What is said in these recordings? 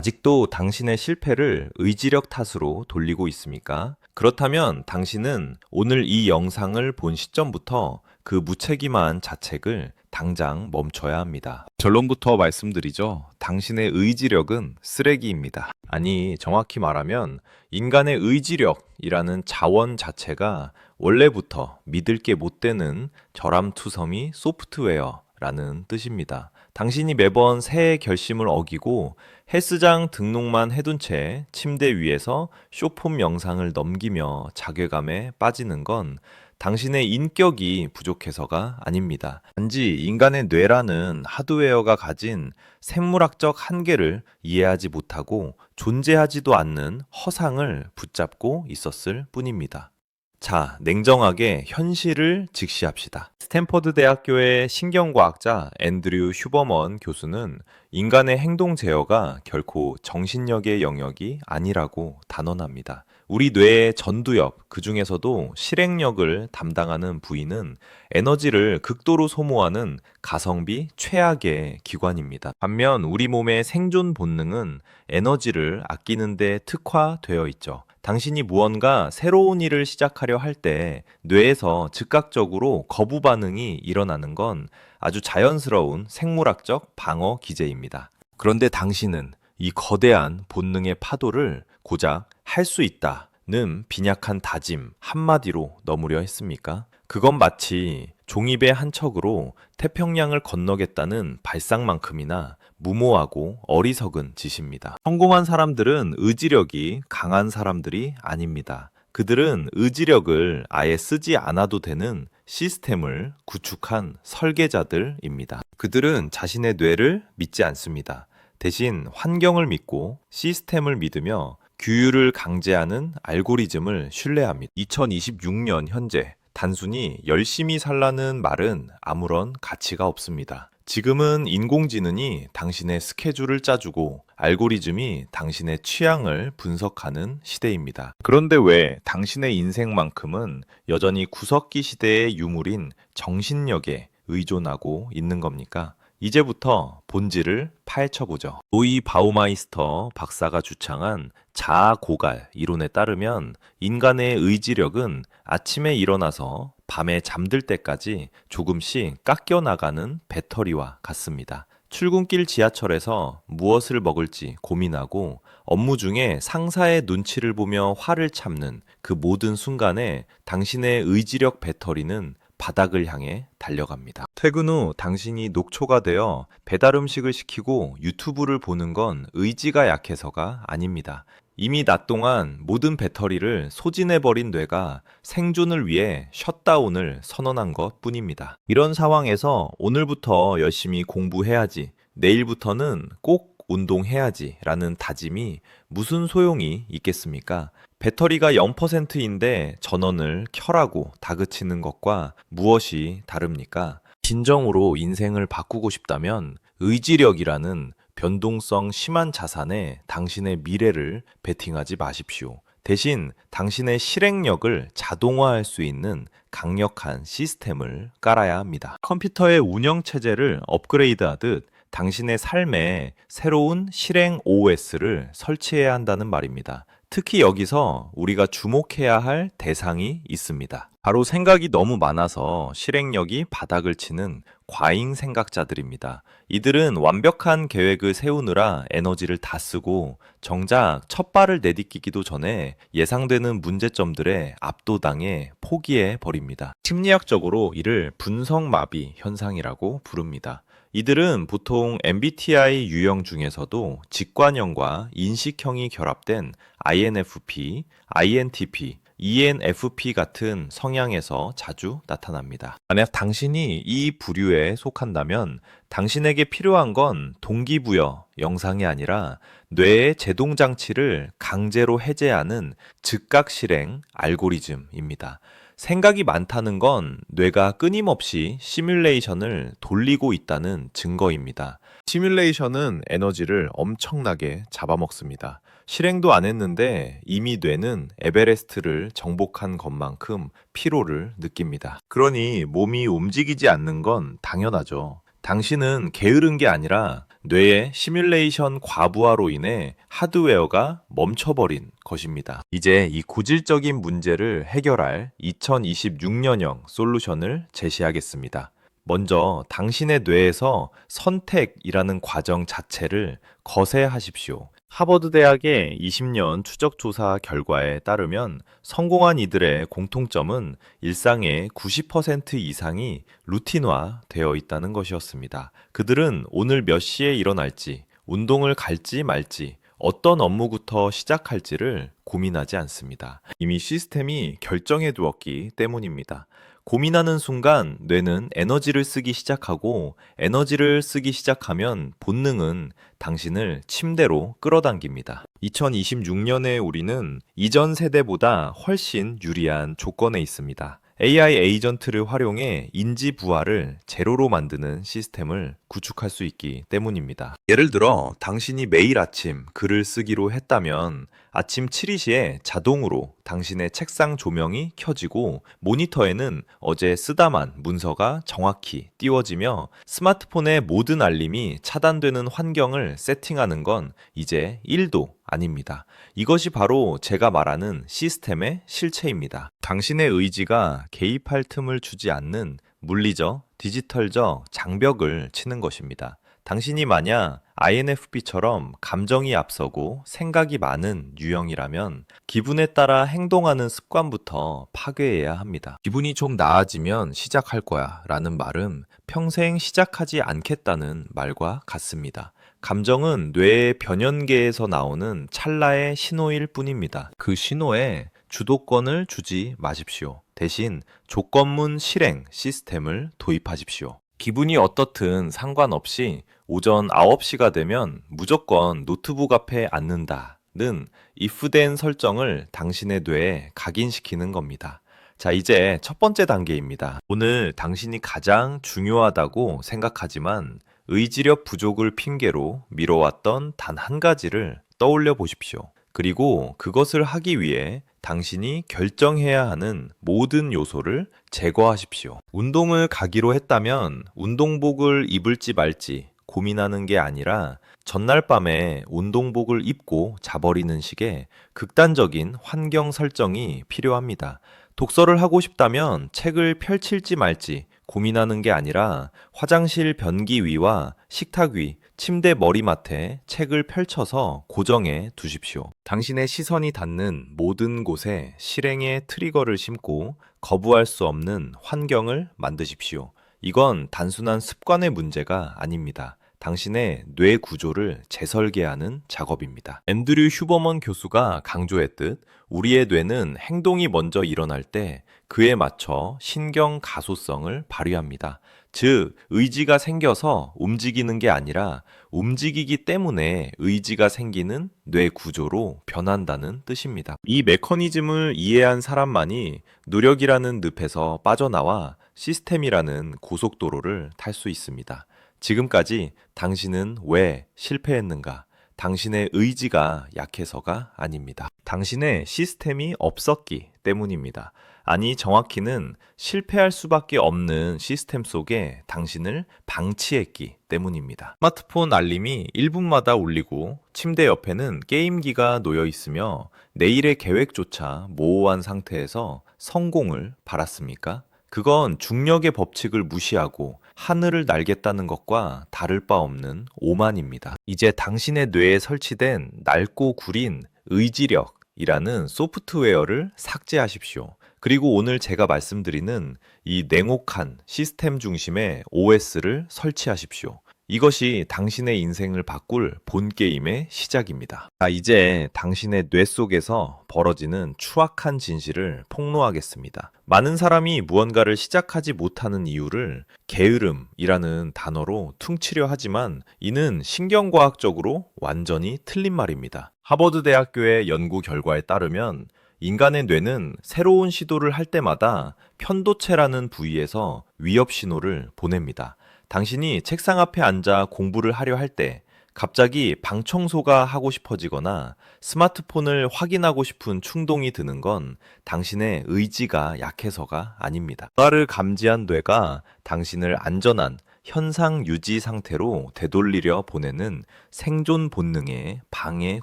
아직도 당신의 실패를 의지력 탓으로 돌리고 있습니까? 그렇다면 당신은 오늘 이 영상을 본 시점부터 그 무책임한 자책을 당장 멈춰야 합니다. 결론부터 말씀드리죠. 당신의 의지력은 쓰레기입니다. 아니, 정확히 말하면 인간의 의지력이라는 자원 자체가 원래부터 믿을 게 못 되는 절암투성이 소프트웨어라는 뜻입니다. 당신이 매번 새해 결심을 어기고 헬스장 등록만 해둔 채 침대 위에서 쇼폼 영상을 넘기며 자괴감에 빠지는 건 당신의 인격이 부족해서가 아닙니다. 단지 인간의 뇌라는 하드웨어가 가진 생물학적 한계를 이해하지 못하고 존재하지도 않는 허상을 붙잡고 있었을 뿐입니다. 자, 냉정하게 현실을 직시합시다. 스탠퍼드 대학교의 신경과학자 앤드류 휴버먼 교수는 인간의 행동 제어가 결코 정신력의 영역이 아니라고 단언합니다. 우리 뇌의 전두엽, 그 중에서도 실행력을 담당하는 부위는 에너지를 극도로 소모하는 가성비 최악의 기관입니다. 반면 우리 몸의 생존 본능은 에너지를 아끼는 데 특화되어 있죠. 당신이 무언가 새로운 일을 시작하려 할 때 뇌에서 즉각적으로 거부 반응이 일어나는 건 아주 자연스러운 생물학적 방어 기제입니다. 그런데 당신은 이 거대한 본능의 파도를 고작 할 수 있다는 빈약한 다짐 한마디로 넘으려 했습니까? 그건 마치 종이배 한 척으로 태평양을 건너겠다는 발상만큼이나 무모하고 어리석은 짓입니다. 성공한 사람들은 의지력이 강한 사람들이 아닙니다. 그들은 의지력을 아예 쓰지 않아도 되는 시스템을 구축한 설계자들입니다. 그들은 자신의 뇌를 믿지 않습니다. 대신 환경을 믿고 시스템을 믿으며 규율을 강제하는 알고리즘을 신뢰합니다. 2026년 현재 단순히 열심히 살라는 말은 아무런 가치가 없습니다. 지금은 인공지능이 당신의 스케줄을 짜주고 알고리즘이 당신의 취향을 분석하는 시대입니다. 그런데 왜 당신의 인생만큼은 여전히 구석기 시대의 유물인 정신력에 의존하고 있는 겁니까? 이제부터 본질을 파헤쳐보죠. 로이 바우마이스터 박사가 주창한 자아 고갈 이론에 따르면 인간의 의지력은 아침에 일어나서 밤에 잠들 때까지 조금씩 깎여 나가는 배터리와 같습니다. 출근길 지하철에서 무엇을 먹을지 고민하고 업무 중에 상사의 눈치를 보며 화를 참는 그 모든 순간에 당신의 의지력 배터리는 바닥을 향해 달려갑니다. 퇴근 후 당신이 녹초가 되어 배달 음식을 시키고 유튜브를 보는 건 의지가 약해서가 아닙니다. 이미 낮 동안 모든 배터리를 소진해버린 뇌가 생존을 위해 셧다운을 선언한 것 뿐입니다. 이런 상황에서 오늘부터 열심히 공부해야지, 내일부터는 꼭 운동해야지 라는 다짐이 무슨 소용이 있겠습니까? 배터리가 0%인데 전원을 켜라고 다그치는 것과 무엇이 다릅니까? 진정으로 인생을 바꾸고 싶다면 의지력이라는 변동성 심한 자산에 당신의 미래를 베팅하지 마십시오. 대신 당신의 실행력을 자동화할 수 있는 강력한 시스템을 깔아야 합니다. 컴퓨터의 운영체제를 업그레이드하듯 당신의 삶에 새로운 실행 OS를 설치해야 한다는 말입니다. 특히 여기서 우리가 주목해야 할 대상이 있습니다. 바로 생각이 너무 많아서 실행력이 바닥을 치는 과잉 생각자들입니다. 이들은 완벽한 계획을 세우느라 에너지를 다 쓰고 정작 첫 발을 내딛기도 전에 예상되는 문제점들에 압도당해 포기해 버립니다. 심리학적으로 이를 분석마비 현상이라고 부릅니다. 이들은 보통 MBTI 유형 중에서도 직관형과 인식형이 결합된 INFP, INTP, ENFP 같은 성향에서 자주 나타납니다. 만약 당신이 이 부류에 속한다면 당신에게 필요한 건 동기부여 영상이 아니라 뇌의 제동장치를 강제로 해제하는 즉각실행 알고리즘입니다. 생각이 많다는 건 뇌가 끊임없이 시뮬레이션을 돌리고 있다는 증거입니다. 시뮬레이션은 에너지를 엄청나게 잡아먹습니다. 실행도 안 했는데 이미 뇌는 에베레스트를 정복한 것만큼 피로를 느낍니다. 그러니 몸이 움직이지 않는 건 당연하죠. 당신은 게으른 게 아니라 뇌의 시뮬레이션 과부하로 인해 하드웨어가 멈춰버린 것입니다. 이제 이 고질적인 문제를 해결할 2026년형 솔루션을 제시하겠습니다. 먼저 당신의 뇌에서 선택이라는 과정 자체를 거세하십시오. 하버드 대학의 20년 추적 조사 결과에 따르면 성공한 이들의 공통점은 일상의 90% 이상이 루틴화 되어 있다는 것이었습니다. 그들은 오늘 몇 시에 일어날지, 운동을 갈지 말지, 어떤 업무부터 시작할지를 고민하지 않습니다. 이미 시스템이 결정해 두었기 때문입니다. 고민하는 순간 뇌는 에너지를 쓰기 시작하고 에너지를 쓰기 시작하면 본능은 당신을 침대로 끌어당깁니다. 2026년에 우리는 이전 세대보다 훨씬 유리한 조건에 있습니다. AI 에이전트를 활용해 인지 부하를 제로로 만드는 시스템을 구축할 수 있기 때문입니다. 예를 들어 당신이 매일 아침 글을 쓰기로 했다면 아침 7시에 자동으로 당신의 책상 조명이 켜지고 모니터에는 어제 쓰다만 문서가 정확히 띄워지며 스마트폰의 모든 알림이 차단되는 환경을 세팅하는 건 이제 1도 아닙니다. 이것이 바로 제가 말하는 시스템의 실체입니다. 당신의 의지가 개입할 틈을 주지 않는 물리적, 디지털적 장벽을 치는 것입니다. 당신이 만약 INFP처럼 감정이 앞서고 생각이 많은 유형이라면 기분에 따라 행동하는 습관부터 파괴해야 합니다. 기분이 좀 나아지면 시작할 거야 라는 말은 평생 시작하지 않겠다는 말과 같습니다. 감정은 뇌의 변연계에서 나오는 찰나의 신호일 뿐입니다. 그 신호에 주도권을 주지 마십시오. 대신 조건문 실행 시스템을 도입하십시오. 기분이 어떻든 상관없이 오전 9시가 되면 무조건 노트북 앞에 앉는다는 if된 설정을 당신의 뇌에 각인시키는 겁니다. 자, 이제 첫 번째 단계입니다. 오늘 당신이 가장 중요하다고 생각하지만 의지력 부족을 핑계로 미뤄왔던 단 한 가지를 떠올려 보십시오. 그리고 그것을 하기 위해 당신이 결정해야 하는 모든 요소를 제거하십시오. 운동을 가기로 했다면 운동복을 입을지 말지 고민하는 게 아니라 전날 밤에 운동복을 입고 자버리는 식의 극단적인 환경 설정이 필요합니다. 독서를 하고 싶다면 책을 펼칠지 말지 고민하는 게 아니라 화장실 변기 위와 식탁 위, 침대 머리맡에 책을 펼쳐서 고정해 두십시오. 당신의 시선이 닿는 모든 곳에 실행의 트리거를 심고 거부할 수 없는 환경을 만드십시오. 이건 단순한 습관의 문제가 아닙니다. 당신의 뇌 구조를 재설계하는 작업입니다. 앤드류 휴버먼 교수가 강조했듯 우리의 뇌는 행동이 먼저 일어날 때 그에 맞춰 신경 가소성을 발휘합니다. 즉, 의지가 생겨서 움직이는 게 아니라 움직이기 때문에 의지가 생기는 뇌 구조로 변한다는 뜻입니다. 이 메커니즘을 이해한 사람만이 노력이라는 늪에서 빠져나와 시스템이라는 고속도로를 탈 수 있습니다. 지금까지 당신은 왜 실패했는가? 당신의 의지가 약해서가 아닙니다. 당신의 시스템이 없었기 때문입니다. 아니, 정확히는 실패할 수밖에 없는 시스템 속에 당신을 방치했기 때문입니다. 스마트폰 알림이 1분마다 울리고 침대 옆에는 게임기가 놓여 있으며 내일의 계획조차 모호한 상태에서 성공을 바랐습니까? 그건 중력의 법칙을 무시하고 하늘을 날겠다는 것과 다를 바 없는 오만입니다. 이제 당신의 뇌에 설치된 낡고 구린 의지력이라는 소프트웨어를 삭제하십시오. 그리고 오늘 제가 말씀드리는 이 냉혹한 시스템 중심의 OS를 설치하십시오. 이것이 당신의 인생을 바꿀 본 게임의 시작입니다. 자, 이제 당신의 뇌 속에서 벌어지는 추악한 진실을 폭로하겠습니다. 많은 사람이 무언가를 시작하지 못하는 이유를 게으름이라는 단어로 퉁치려 하지만 이는 신경과학적으로 완전히 틀린 말입니다. 하버드 대학교의 연구 결과에 따르면 인간의 뇌는 새로운 시도를 할 때마다 편도체라는 부위에서 위협 신호를 보냅니다. 당신이 책상 앞에 앉아 공부를 하려 할 때 갑자기 방 청소가 하고 싶어지거나 스마트폰을 확인하고 싶은 충동이 드는 건 당신의 의지가 약해서가 아닙니다. 변화를 감지한 뇌가 당신을 안전한 현상 유지 상태로 되돌리려 보내는 생존 본능의 방해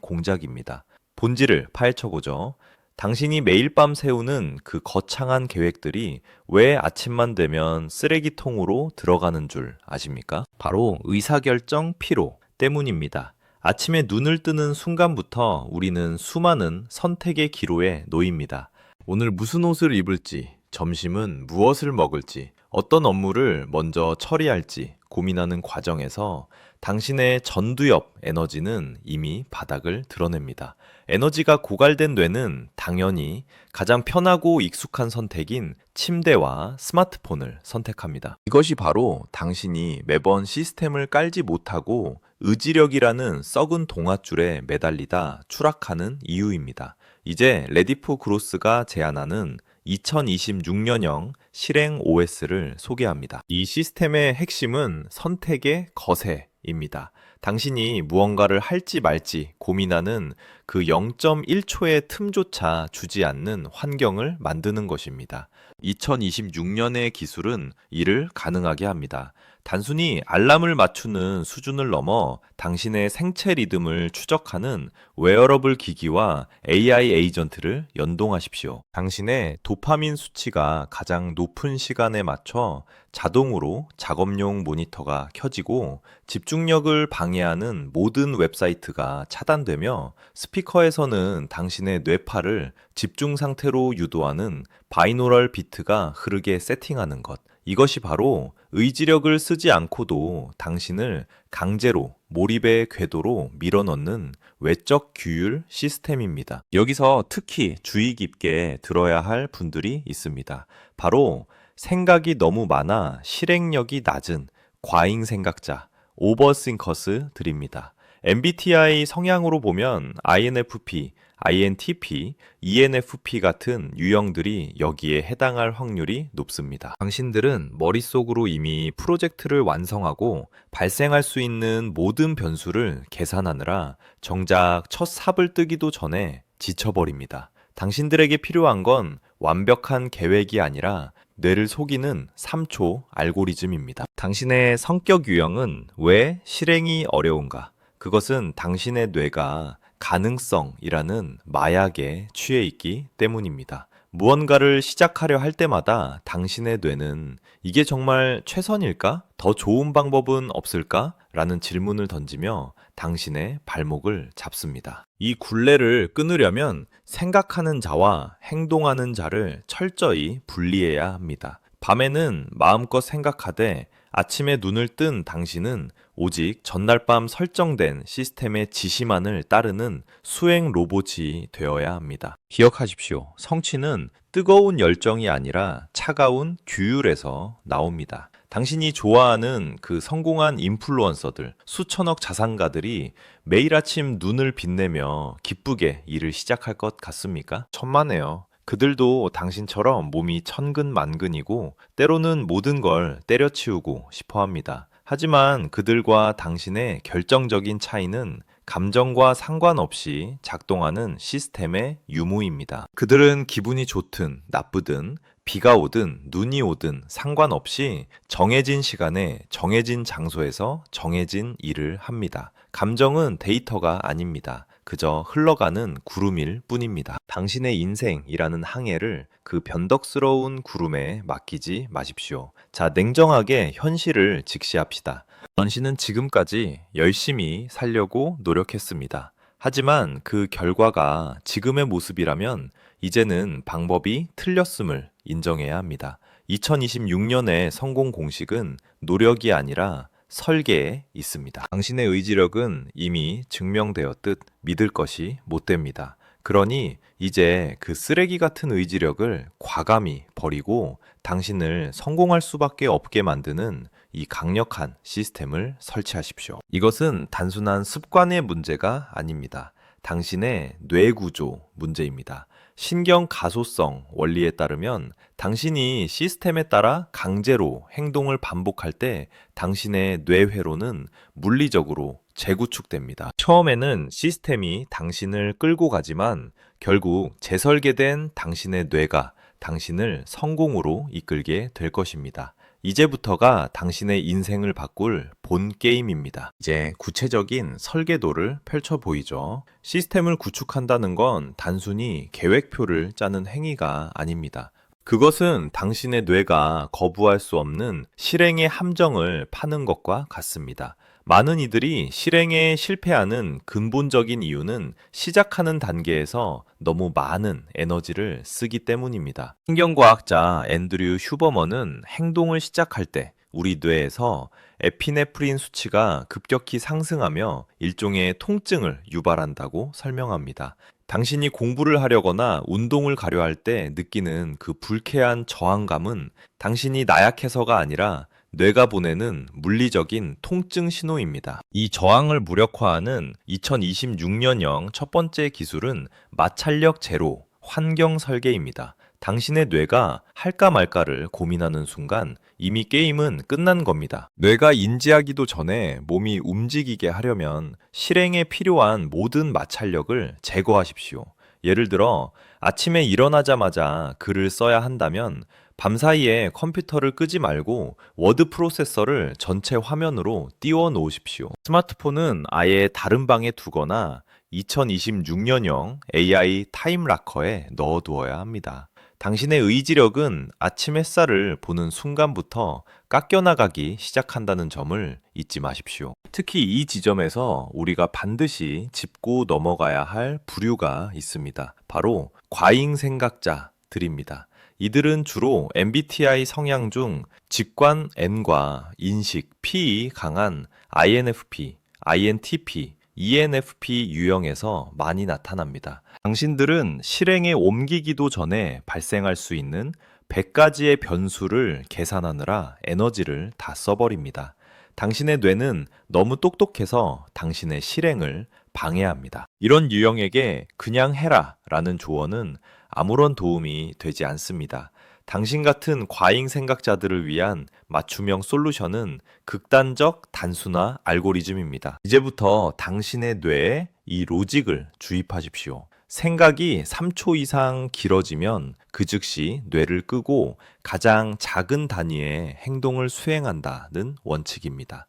공작입니다. 본질을 파헤쳐보죠. 당신이 매일 밤 세우는 그 거창한 계획들이 왜 아침만 되면 쓰레기통으로 들어가는 줄 아십니까? 바로 의사결정 피로 때문입니다. 아침에 눈을 뜨는 순간부터 우리는 수많은 선택의 기로에 놓입니다. 오늘 무슨 옷을 입을지, 점심은 무엇을 먹을지, 어떤 업무를 먼저 처리할지 고민하는 과정에서 당신의 전두엽 에너지는 이미 바닥을 드러냅니다. 에너지가 고갈된 뇌는 당연히 가장 편하고 익숙한 선택인 침대와 스마트폰을 선택합니다. 이것이 바로 당신이 매번 시스템을 깔지 못하고 의지력이라는 썩은 동아줄에 매달리다 추락하는 이유입니다. 이제 레디포 그로스가 제안하는 2026년형 실행 OS를 소개합니다. 이 시스템의 핵심은 선택의 거세입니다. 당신이 무언가를 할지 말지 고민하는 그 0.1초의 틈조차 주지 않는 환경을 만드는 것입니다. 2026년의 기술은 이를 가능하게 합니다. 단순히 알람을 맞추는 수준을 넘어 당신의 생체 리듬을 추적하는 웨어러블 기기와 AI 에이전트를 연동하십시오. 당신의 도파민 수치가 가장 높은 시간에 맞춰 자동으로 작업용 모니터가 켜지고 집중력을 방해하는 모든 웹사이트가 차단되며 스피커에서는 당신의 뇌파를 집중 상태로 유도하는 바이노럴 비트가 흐르게 세팅하는 것. 이것이 바로 의지력을 쓰지 않고도 당신을 강제로 몰입의 궤도로 밀어넣는 외적 규율 시스템입니다. 여기서 특히 주의 깊게 들어야 할 분들이 있습니다. 바로 생각이 너무 많아 실행력이 낮은 과잉 생각자, 오버싱커스들입니다. MBTI 성향으로 보면 INFP, INTP, ENFP 같은 유형들이 여기에 해당할 확률이 높습니다. 당신들은 머릿속으로 이미 프로젝트를 완성하고 발생할 수 있는 모든 변수를 계산하느라 정작 첫 삽을 뜨기도 전에 지쳐버립니다. 당신들에게 필요한 건 완벽한 계획이 아니라 뇌를 속이는 3초 알고리즘입니다. 당신의 성격 유형은 왜 실행이 어려운가? 그것은 당신의 뇌가 가능성이라는 마약에 취해 있기 때문입니다. 무언가를 시작하려 할 때마다 당신의 뇌는 이게 정말 최선일까? 더 좋은 방법은 없을까? 라는 질문을 던지며 당신의 발목을 잡습니다. 이 굴레를 끊으려면 생각하는 자와 행동하는 자를 철저히 분리해야 합니다. 밤에는 마음껏 생각하되 아침에 눈을 뜬 당신은 오직 전날 밤 설정된 시스템의 지시만을 따르는 수행 로봇이 되어야 합니다. 기억하십시오. 성취는 뜨거운 열정이 아니라 차가운 규율에서 나옵니다. 당신이 좋아하는 그 성공한 인플루언서들, 수천억 자산가들이 매일 아침 눈을 빛내며 기쁘게 일을 시작할 것 같습니까? 천만에요. 그들도 당신처럼 몸이 천근만근이고 때로는 모든 걸 때려치우고 싶어 합니다. 하지만 그들과 당신의 결정적인 차이는 감정과 상관없이 작동하는 시스템의 유무입니다. 그들은 기분이 좋든 나쁘든 비가 오든 눈이 오든 상관없이 정해진 시간에 정해진 장소에서 정해진 일을 합니다. 감정은 데이터가 아닙니다. 그저 흘러가는 구름일 뿐입니다. 당신의 인생이라는 항해를 그 변덕스러운 구름에 맡기지 마십시오. 자, 냉정하게 현실을 직시합시다. 당신은 지금까지 열심히 살려고 노력했습니다. 하지만 그 결과가 지금의 모습이라면 이제는 방법이 틀렸음을 인정해야 합니다. 2026년의 성공 공식은 노력이 아니라 설계에 있습니다. 당신의 의지력은 이미 증명되었듯 믿을 것이 못 됩니다. 그러니 이제 그 쓰레기 같은 의지력을 과감히 버리고 당신을 성공할 수밖에 없게 만드는 이 강력한 시스템을 설치하십시오. 이것은 단순한 습관의 문제가 아닙니다. 당신의 뇌 구조 문제입니다. 신경 가소성 원리에 따르면 당신이 시스템에 따라 강제로 행동을 반복할 때 당신의 뇌회로는 물리적으로 재구축됩니다. 처음에는 시스템이 당신을 끌고 가지만 결국 재설계된 당신의 뇌가 당신을 성공으로 이끌게 될 것입니다. 이제부터가 당신의 인생을 바꿀 본 게임입니다. 이제 구체적인 설계도를 펼쳐 보이죠. 시스템을 구축한다는 건 단순히 계획표를 짜는 행위가 아닙니다. 그것은 당신의 뇌가 거부할 수 없는 실행의 함정을 파는 것과 같습니다. 많은 이들이 실행에 실패하는 근본적인 이유는 시작하는 단계에서 너무 많은 에너지를 쓰기 때문입니다. 신경과학자 앤드류 휴버먼은 행동을 시작할 때 우리 뇌에서 에피네프린 수치가 급격히 상승하며 일종의 통증을 유발한다고 설명합니다. 당신이 공부를 하려거나 운동을 가려 할 때 느끼는 그 불쾌한 저항감은 당신이 나약해서가 아니라 뇌가 보내는 물리적인 통증 신호입니다. 이 저항을 무력화하는 2026년형 첫 번째 기술은 마찰력 제로 환경 설계입니다. 당신의 뇌가 할까 말까를 고민하는 순간 이미 게임은 끝난 겁니다. 뇌가 인지하기도 전에 몸이 움직이게 하려면 실행에 필요한 모든 마찰력을 제거하십시오. 예를 들어 아침에 일어나자마자 글을 써야 한다면 밤사이에 컴퓨터를 끄지 말고 워드 프로세서를 전체 화면으로 띄워 놓으십시오. 스마트폰은 아예 다른 방에 두거나 2026년형 AI 타임라커에 넣어두어야 합니다. 당신의 의지력은 아침 햇살을 보는 순간부터 깎여나가기 시작한다는 점을 잊지 마십시오. 특히 이 지점에서 우리가 반드시 짚고 넘어가야 할 부류가 있습니다. 바로 과잉 생각자들입니다. 이들은 주로 MBTI 성향 중 직관 N과 인식 P이 강한 INFP, INTP, ENFP 유형에서 많이 나타납니다. 당신들은 실행에 옮기기도 전에 발생할 수 있는 100가지의 변수를 계산하느라 에너지를 다 써버립니다. 당신의 뇌는 너무 똑똑해서 당신의 실행을 방해합니다. 이런 유형에게 그냥 해라 라는 조언은 아무런 도움이 되지 않습니다. 당신 같은 과잉 생각자들을 위한 맞춤형 솔루션은 극단적 단순화 알고리즘입니다. 이제부터 당신의 뇌에 이 로직을 주입하십시오. 생각이 3초 이상 길어지면 그 즉시 뇌를 끄고 가장 작은 단위의 행동을 수행한다는 원칙입니다.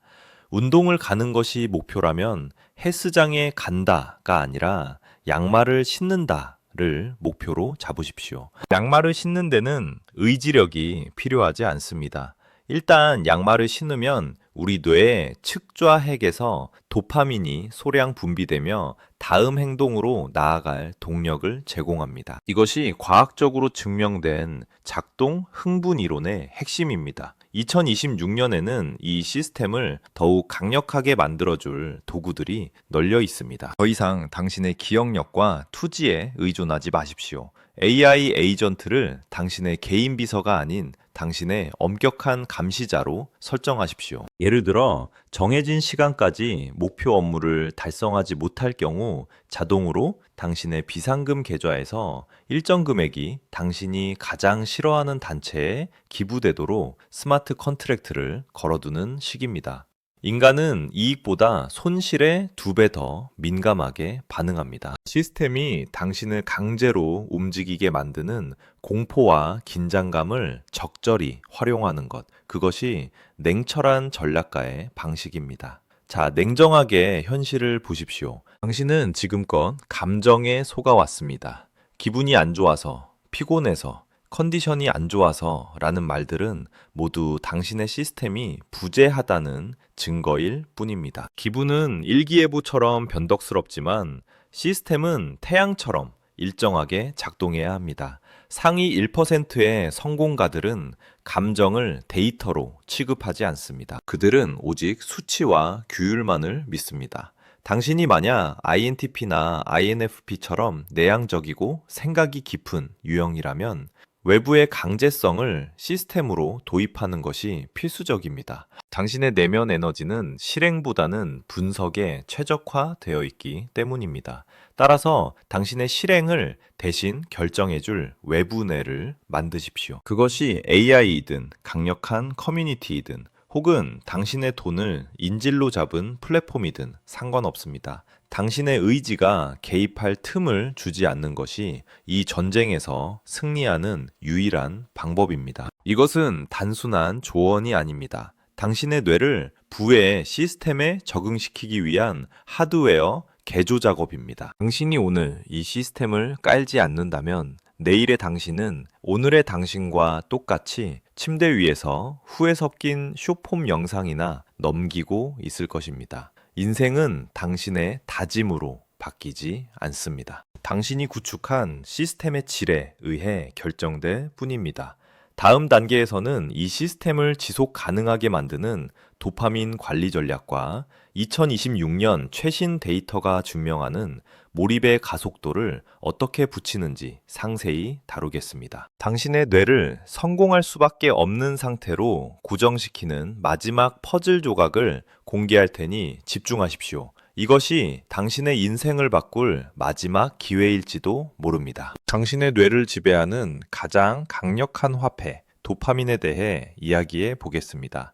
운동을 가는 것이 목표라면 헬스장에 간다가 아니라 양말을 신는다를 목표로 잡으십시오. 양말을 신는 데는 의지력이 필요하지 않습니다. 일단 양말을 신으면 우리 뇌의 측좌핵에서 도파민이 소량 분비되며 다음 행동으로 나아갈 동력을 제공합니다. 이것이 과학적으로 증명된 작동 흥분 이론의 핵심입니다. 2026년에는 이 시스템을 더욱 강력하게 만들어줄 도구들이 널려 있습니다. 더 이상 당신의 기억력과 투지에 의존하지 마십시오. AI 에이전트를 당신의 개인 비서가 아닌 당신의 엄격한 감시자로 설정하십시오. 예를 들어 정해진 시간까지 목표 업무를 달성하지 못할 경우 자동으로 당신의 비상금 계좌에서 일정 금액이 당신이 가장 싫어하는 단체에 기부되도록 스마트 컨트랙트를 걸어두는 식입니다. 인간은 이익보다 손실에 2배 더 민감하게 반응합니다. 시스템이 당신을 강제로 움직이게 만드는 공포와 긴장감을 적절히 활용하는 것, 그것이 냉철한 전략가의 방식입니다. 자, 냉정하게 현실을 보십시오. 당신은 지금껏 감정에 속아왔습니다. 기분이 안 좋아서, 피곤해서, 컨디션이 안 좋아서 라는 말들은 모두 당신의 시스템이 부재하다는 증거일 뿐입니다. 기분은 일기예보처럼 변덕스럽지만 시스템은 태양처럼 일정하게 작동해야 합니다. 상위 1%의 성공가들은 감정을 데이터로 취급하지 않습니다. 그들은 오직 수치와 규율만을 믿습니다. 당신이 만약 INTP나 INFP처럼 내향적이고 생각이 깊은 유형이라면 외부의 강제성을 시스템으로 도입하는 것이 필수적입니다. 당신의 내면 에너지는 실행보다는 분석에 최적화되어 있기 때문입니다. 따라서 당신의 실행을 대신 결정해줄 외부뇌를 만드십시오. 그것이 AI이든 강력한 커뮤니티이든 혹은 당신의 돈을 인질로 잡은 플랫폼이든 상관없습니다. 당신의 의지가 개입할 틈을 주지 않는 것이 이 전쟁에서 승리하는 유일한 방법입니다. 이것은 단순한 조언이 아닙니다. 당신의 뇌를 부의 시스템에 적응시키기 위한 하드웨어 개조 작업입니다. 당신이 오늘 이 시스템을 깔지 않는다면 내일의 당신은 오늘의 당신과 똑같이 침대 위에서 후에 섞인 쇼폼 영상이나 넘기고 있을 것입니다. 인생은 당신의 다짐으로 바뀌지 않습니다. 당신이 구축한 시스템의 질에 의해 결정될 뿐입니다. 다음 단계에서는 이 시스템을 지속 가능하게 만드는 도파민 관리 전략과 2026년 최신 데이터가 증명하는 몰입의 가속도를 어떻게 붙이는지 상세히 다루겠습니다. 당신의 뇌를 성공할 수밖에 없는 상태로 고정시키는 마지막 퍼즐 조각을 공개할 테니 집중하십시오. 이것이 당신의 인생을 바꿀 마지막 기회일지도 모릅니다. 당신의 뇌를 지배하는 가장 강력한 화폐, 도파민에 대해 이야기해 보겠습니다.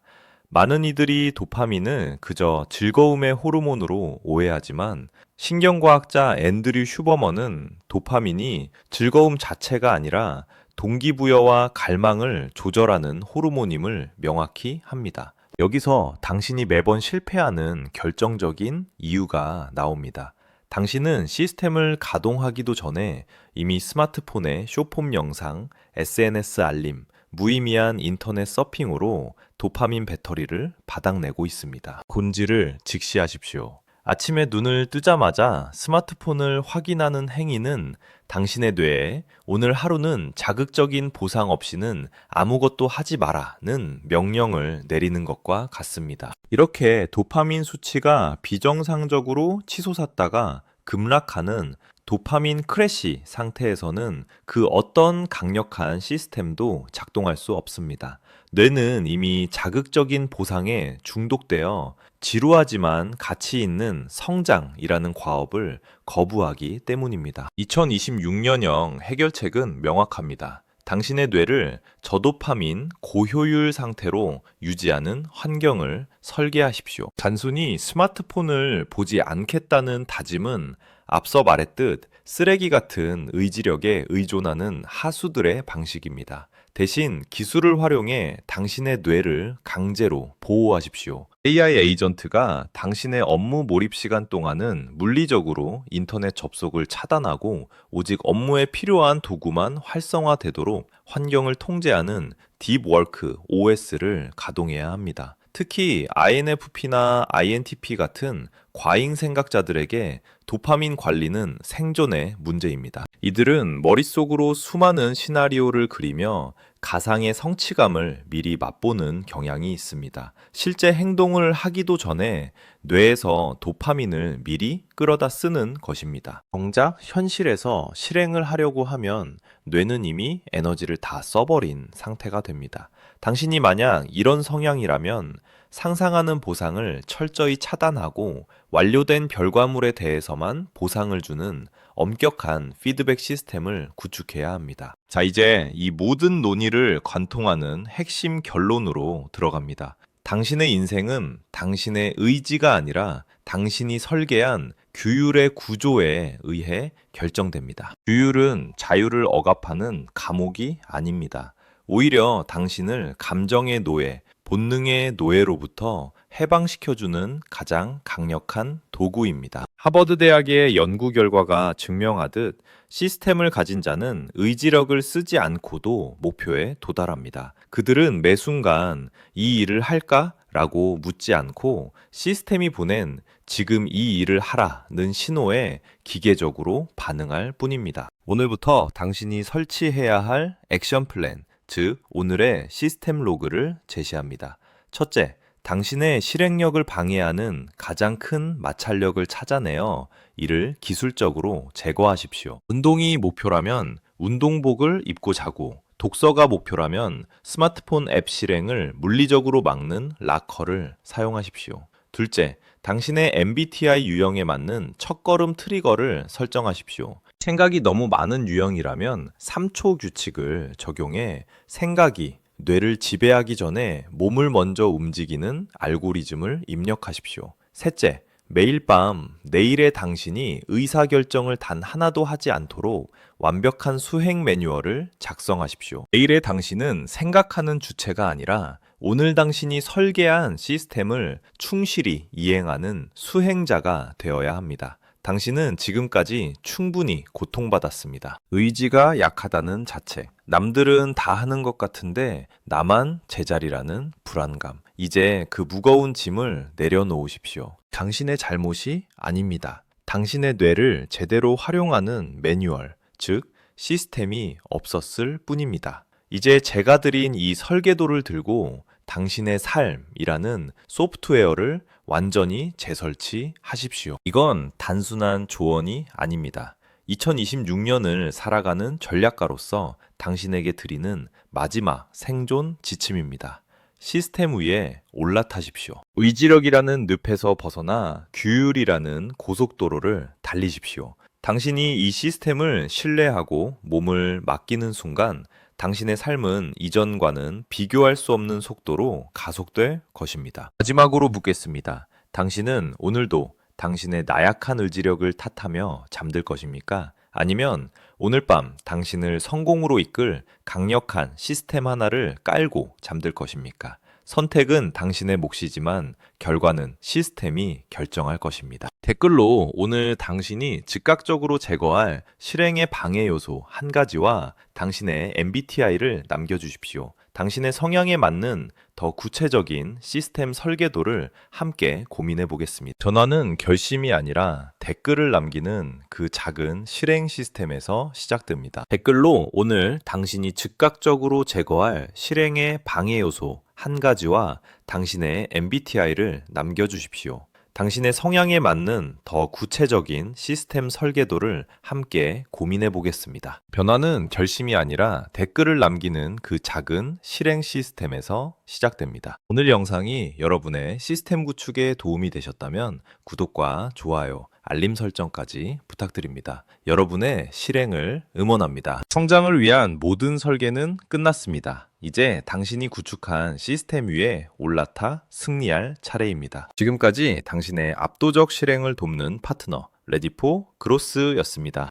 많은 이들이 도파민을 그저 즐거움의 호르몬으로 오해하지만 신경과학자 앤드류 슈버먼은 도파민이 즐거움 자체가 아니라 동기부여와 갈망을 조절하는 호르몬임을 명확히 합니다. 여기서 당신이 매번 실패하는 결정적인 이유가 나옵니다. 당신은 시스템을 가동하기도 전에 이미 스마트폰의 쇼폼 영상, SNS 알림, 무의미한 인터넷 서핑으로 도파민 배터리를 바닥내고 있습니다. 본질을 직시하십시오. 아침에 눈을 뜨자마자 스마트폰을 확인하는 행위는 당신의 뇌에 오늘 하루는 자극적인 보상 없이는 아무것도 하지 마라는 명령을 내리는 것과 같습니다. 이렇게 도파민 수치가 비정상적으로 치솟았다가 급락하는 도파민 크래시 상태에서는 그 어떤 강력한 시스템도 작동할 수 없습니다. 뇌는 이미 자극적인 보상에 중독되어 지루하지만 가치 있는 성장이라는 과업을 거부하기 때문입니다. 2026년형 해결책은 명확합니다. 당신의 뇌를 저도파민 고효율 상태로 유지하는 환경을 설계하십시오. 단순히 스마트폰을 보지 않겠다는 다짐은 앞서 말했듯 쓰레기 같은 의지력에 의존하는 하수들의 방식입니다. 대신 기술을 활용해 당신의 뇌를 강제로 보호하십시오. AI 에이전트가 당신의 업무 몰입 시간 동안은 물리적으로 인터넷 접속을 차단하고 오직 업무에 필요한 도구만 활성화되도록 환경을 통제하는 딥워크 OS를 가동해야 합니다. 특히 INFP나 INTP 같은 과잉 생각자들에게 도파민 관리는 생존의 문제입니다. 이들은 머릿속으로 수많은 시나리오를 그리며 가상의 성취감을 미리 맛보는 경향이 있습니다. 실제 행동을 하기도 전에 뇌에서 도파민을 미리 끌어다 쓰는 것입니다. 정작 현실에서 실행을 하려고 하면 뇌는 이미 에너지를 다 써버린 상태가 됩니다. 당신이 만약 이런 성향이라면 상상하는 보상을 철저히 차단하고 완료된 결과물에 대해서만 보상을 주는 엄격한 피드백 시스템을 구축해야 합니다. 자, 이제 이 모든 논의를 관통하는 핵심 결론으로 들어갑니다. 당신의 인생은 당신의 의지가 아니라 당신이 설계한 규율의 구조에 의해 결정됩니다. 규율은 자유를 억압하는 감옥이 아닙니다. 오히려 당신을 감정의 노예, 본능의 노예로부터 해방시켜주는 가장 강력한 도구입니다. 하버드 대학의 연구 결과가 증명하듯 시스템을 가진 자는 의지력을 쓰지 않고도 목표에 도달합니다. 그들은 매 순간 이 일을 할까? 라고 묻지 않고 시스템이 보낸 지금 이 일을 하라는 신호에 기계적으로 반응할 뿐입니다. 오늘부터 당신이 설치해야 할 액션 플랜, 즉 오늘의 시스템 로그를 제시합니다. 첫째, 당신의 실행력을 방해하는 가장 큰 마찰력을 찾아내어 이를 기술적으로 제거하십시오. 운동이 목표라면 운동복을 입고 자고, 독서가 목표라면 스마트폰 앱 실행을 물리적으로 막는 락커를 사용하십시오. 둘째, 당신의 MBTI 유형에 맞는 첫걸음 트리거를 설정하십시오. 생각이 너무 많은 유형이라면 3초 규칙을 적용해 생각이 뇌를 지배하기 전에 몸을 먼저 움직이는 알고리즘을 입력하십시오. 셋째, 매일 밤 내일의 당신이 의사결정을 단 하나도 하지 않도록 완벽한 수행 매뉴얼을 작성하십시오. 내일의 당신은 생각하는 주체가 아니라 오늘 당신이 설계한 시스템을 충실히 이행하는 수행자가 되어야 합니다. 당신은 지금까지 충분히 고통받았습니다. 의지가 약하다는 자책, 남들은 다 하는 것 같은데 나만 제자리라는 불안감. 이제 그 무거운 짐을 내려놓으십시오. 당신의 잘못이 아닙니다. 당신의 뇌를 제대로 활용하는 매뉴얼, 즉 시스템이 없었을 뿐입니다. 이제 제가 드린 이 설계도를 들고 당신의 삶이라는 소프트웨어를 완전히 재설치하십시오. 이건 단순한 조언이 아닙니다. 2026년을 살아가는 전략가로서 당신에게 드리는 마지막 생존 지침입니다. 시스템 위에 올라타십시오. 의지력이라는 늪에서 벗어나 규율이라는 고속도로를 달리십시오. 당신이 이 시스템을 신뢰하고 몸을 맡기는 순간 당신의 삶은 이전과는 비교할 수 없는 속도로 가속될 것입니다. 마지막으로 묻겠습니다. 당신은 오늘도 당신의 나약한 의지력을 탓하며 잠들 것입니까? 아니면 오늘 밤 당신을 성공으로 이끌 강력한 시스템 하나를 깔고 잠들 것입니까? 선택은 당신의 몫이지만 결과는 시스템이 결정할 것입니다. 댓글로 오늘 당신이 즉각적으로 제거할 실행의 방해 요소 한 가지와 당신의 MBTI를 남겨주십시오. 당신의 성향에 맞는 더 구체적인 시스템 설계도를 함께 고민해 보겠습니다. 전화는 결심이 아니라 댓글을 남기는 그 작은 실행 시스템에서 시작됩니다. 댓글로 오늘 당신이 즉각적으로 제거할 실행의 방해 요소 한 가지와 당신의 MBTI를 남겨주십시오. 당신의 성향에 맞는 더 구체적인 시스템 설계도를 함께 고민해 보겠습니다. 변화는 결심이 아니라 댓글을 남기는 그 작은 실행 시스템에서 시작됩니다. 오늘 영상이 여러분의 시스템 구축에 도움이 되셨다면 구독과 좋아요, 알림 설정까지 부탁드립니다. 여러분의 실행을 응원합니다. 성장을 위한 모든 설계는 끝났습니다. 이제 당신이 구축한 시스템 위에 올라타 승리할 차례입니다. 지금까지 당신의 압도적 실행을 돕는 파트너 레디포 그로스였습니다.